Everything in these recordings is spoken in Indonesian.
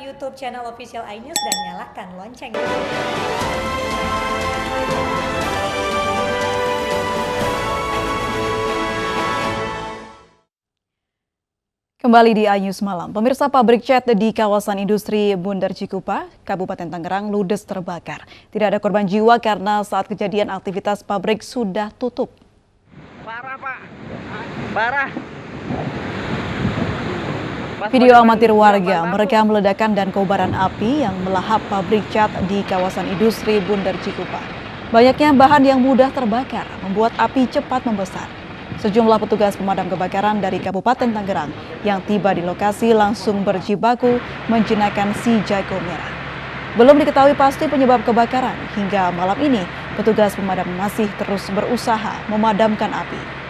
YouTube channel Official iNews dan nyalakan lonceng. Kembali di iNews Malam, pemirsa, pabrik cat di kawasan industri Bundar Cikupa, Kabupaten Tangerang ludes terbakar. Tidak ada korban jiwa karena saat kejadian aktivitas pabrik sudah tutup. Parah, Pak. Parah. Video amatir warga merekam ledakan dan kobaran api yang melahap pabrik cat di kawasan industri Bundar Cikupa. Banyaknya bahan yang mudah terbakar membuat api cepat membesar. Sejumlah petugas pemadam kebakaran dari Kabupaten Tangerang yang tiba di lokasi langsung berjibaku menjinakkan si jago merah. Belum diketahui pasti penyebab kebakaran. Hingga malam ini, petugas pemadam masih terus berusaha memadamkan api.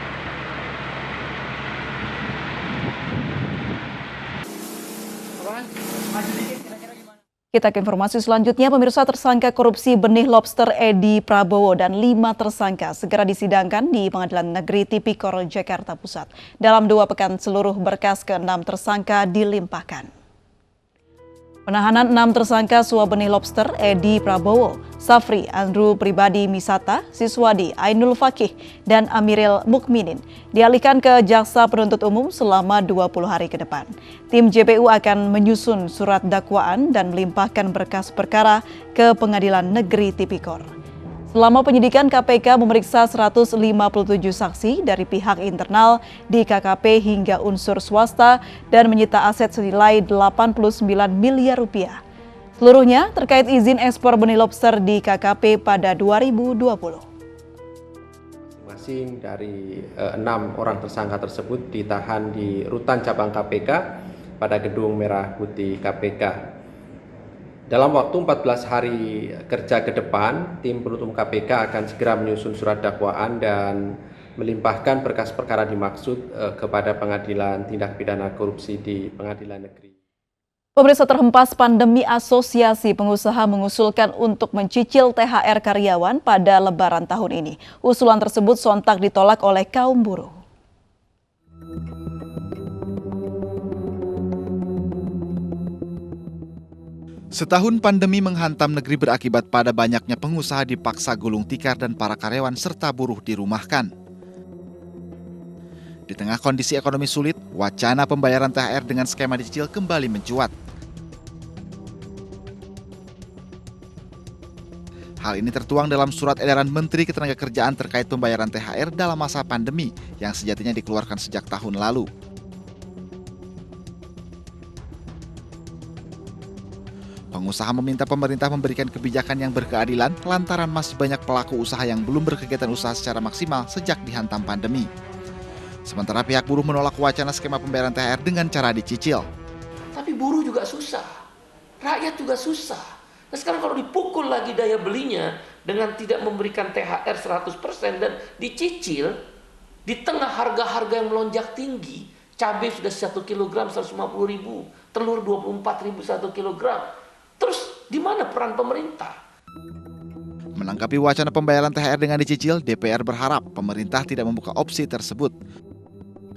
Kita ke informasi selanjutnya, pemirsa. Tersangka korupsi benih lobster Edi Prabowo dan 5 tersangka segera disidangkan di Pengadilan Negeri Tipikor Jakarta Pusat. Dalam 2 pekan seluruh berkas ke-6 tersangka dilimpahkan. Penahanan 6 tersangka suap benih lobster Edi Prabowo, Safri Andrew Pribadi Misata, Siswadi Ainul Fakih, dan Amiril Mukminin dialihkan ke Jaksa Penuntut Umum selama 20 hari ke depan. Tim JPU akan menyusun surat dakwaan dan melimpahkan berkas perkara ke Pengadilan Negeri Tipikor. Selama penyidikan, KPK memeriksa 157 saksi dari pihak internal di KKP hingga unsur swasta dan menyita aset senilai 89 miliar rupiah. Seluruhnya terkait izin ekspor benih lobster di KKP pada 2020. Masing-masing dari 6 orang tersangka tersebut ditahan di Rutan Cabang KPK pada Gedung Merah Putih KPK. Dalam waktu 14 hari kerja ke depan, tim penuntut KPK akan segera menyusun surat dakwaan dan melimpahkan berkas perkara dimaksud kepada Pengadilan Tindak Pidana Korupsi di Pengadilan Negeri. Pemirsa, terhempas pandemi, Asosiasi Pengusaha mengusulkan untuk mencicil THR karyawan pada Lebaran tahun ini. Usulan tersebut sontak ditolak oleh kaum buruh. Setahun pandemi menghantam negeri berakibat pada banyaknya pengusaha dipaksa gulung tikar dan para karyawan serta buruh dirumahkan. Di tengah kondisi ekonomi sulit, wacana pembayaran THR dengan skema dicicil kembali mencuat. Hal ini tertuang dalam surat edaran Menteri Ketenagakerjaan terkait pembayaran THR dalam masa pandemi yang sejatinya dikeluarkan sejak tahun lalu. Pengusaha meminta pemerintah memberikan kebijakan yang berkeadilan lantaran masih banyak pelaku usaha yang belum berkegiatan usaha secara maksimal sejak dihantam pandemi. Sementara pihak buruh menolak wacana skema pembayaran THR dengan cara dicicil. Tapi buruh juga susah, rakyat juga susah. Nah sekarang kalau dipukul lagi daya belinya dengan tidak memberikan THR 100% dan dicicil, di tengah harga-harga yang melonjak tinggi, cabai sudah 1 kg 150.000, telur 24.000 1 kg. Terus di mana peran pemerintah? Menanggapi wacana pembayaran THR dengan dicicil, DPR berharap pemerintah tidak membuka opsi tersebut.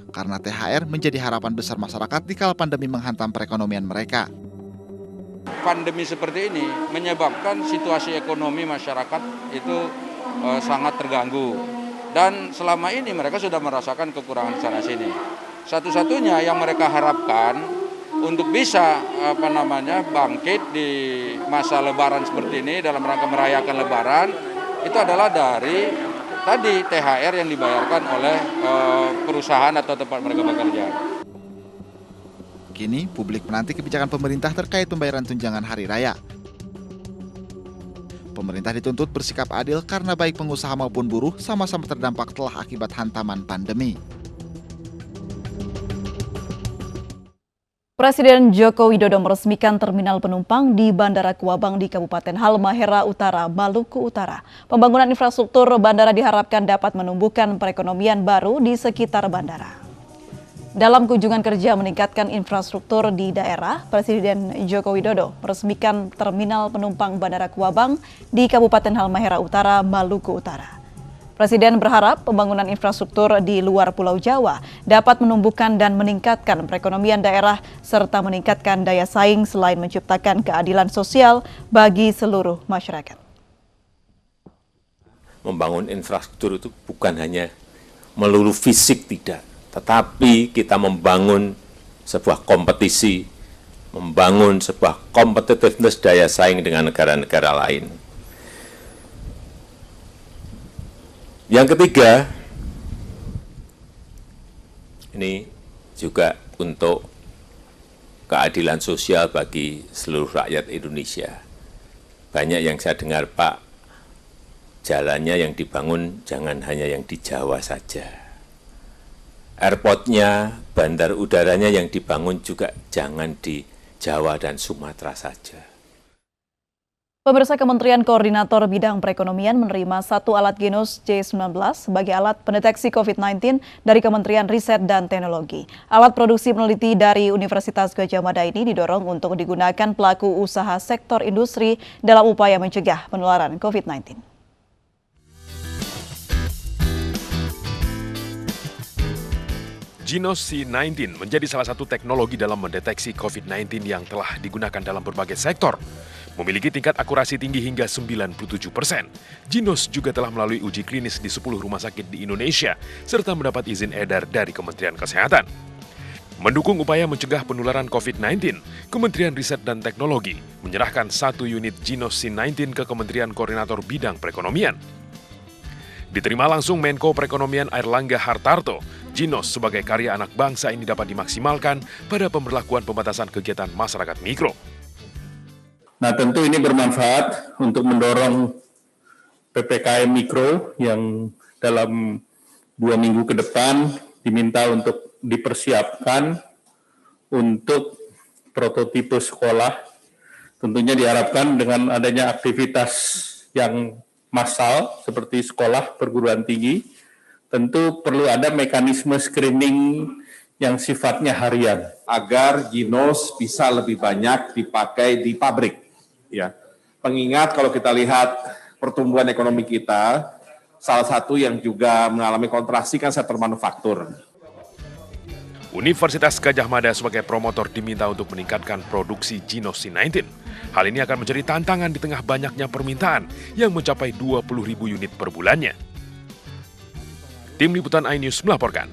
Karena THR menjadi harapan besar masyarakat di kala pandemi menghantam perekonomian mereka. Pandemi seperti ini menyebabkan situasi ekonomi masyarakat itu sangat terganggu. Dan selama ini mereka sudah merasakan kekurangan sana-sini. Satu-satunya yang mereka harapkan untuk bisa bangkit di masa Lebaran seperti ini dalam rangka merayakan Lebaran itu adalah dari tadi THR yang dibayarkan oleh perusahaan atau tempat mereka bekerja. Kini publik menanti kebijakan pemerintah terkait pembayaran tunjangan hari raya. Pemerintah dituntut bersikap adil karena baik pengusaha maupun buruh sama-sama terdampak telah akibat hantaman pandemi. Presiden Joko Widodo meresmikan terminal penumpang di Bandara Kuabang di Kabupaten Halmahera Utara, Maluku Utara. Pembangunan infrastruktur bandara diharapkan dapat menumbuhkan perekonomian baru di sekitar bandara. Dalam kunjungan kerja meningkatkan infrastruktur di daerah, Presiden Joko Widodo meresmikan terminal penumpang Bandara Kuabang di Kabupaten Halmahera Utara, Maluku Utara. Presiden berharap pembangunan infrastruktur di luar Pulau Jawa dapat menumbuhkan dan meningkatkan perekonomian daerah serta meningkatkan daya saing selain menciptakan keadilan sosial bagi seluruh masyarakat. Membangun infrastruktur itu bukan hanya melulu fisik tidak, tetapi kita membangun sebuah kompetisi, membangun sebuah competitiveness daya saing dengan negara-negara lain. Yang ketiga, ini juga untuk keadilan sosial bagi seluruh rakyat Indonesia. Banyak yang saya dengar, Pak, jalannya yang dibangun jangan hanya yang di Jawa saja. Airportnya, bandar udaranya yang dibangun juga jangan di Jawa dan Sumatera saja. Pemirsa, Kementerian Koordinator Bidang Perekonomian menerima 1 alat Ginos J19 sebagai alat pendeteksi COVID-19 dari Kementerian Riset dan Teknologi. Alat produksi peneliti dari Universitas Gadjah Mada ini didorong untuk digunakan pelaku usaha sektor industri dalam upaya mencegah penularan COVID-19. Ginos C19 menjadi salah satu teknologi dalam mendeteksi COVID-19 yang telah digunakan dalam berbagai sektor. Memiliki tingkat akurasi tinggi hingga 97%. Ginos juga telah melalui uji klinis di 10 rumah sakit di Indonesia, serta mendapat izin edar dari Kementerian Kesehatan. Mendukung upaya mencegah penularan COVID-19, Kementerian Riset dan Teknologi menyerahkan 1 unit Ginos C19 ke Kementerian Koordinator Bidang Perekonomian. Diterima langsung Menko Perekonomian Airlangga Hartarto, Ginos sebagai karya anak bangsa ini dapat dimaksimalkan pada pemberlakuan pembatasan kegiatan masyarakat mikro. Nah, tentu ini bermanfaat untuk mendorong PPKM mikro yang dalam 2 minggu ke depan diminta untuk dipersiapkan untuk prototipe sekolah. Tentunya diharapkan dengan adanya aktivitas yang massal seperti sekolah perguruan tinggi, tentu perlu ada mekanisme screening yang sifatnya harian. Agar Ginos bisa lebih banyak dipakai di pabrik. Ya, pengingat kalau kita lihat pertumbuhan ekonomi kita, salah satu yang juga mengalami kontraksi kan sektor manufaktur. Universitas Gadjah Mada sebagai promotor diminta untuk meningkatkan produksi Ginos C19. Hal ini akan menjadi tantangan di tengah banyaknya permintaan yang mencapai 20.000 unit per bulannya. Tim Liputan iNews melaporkan.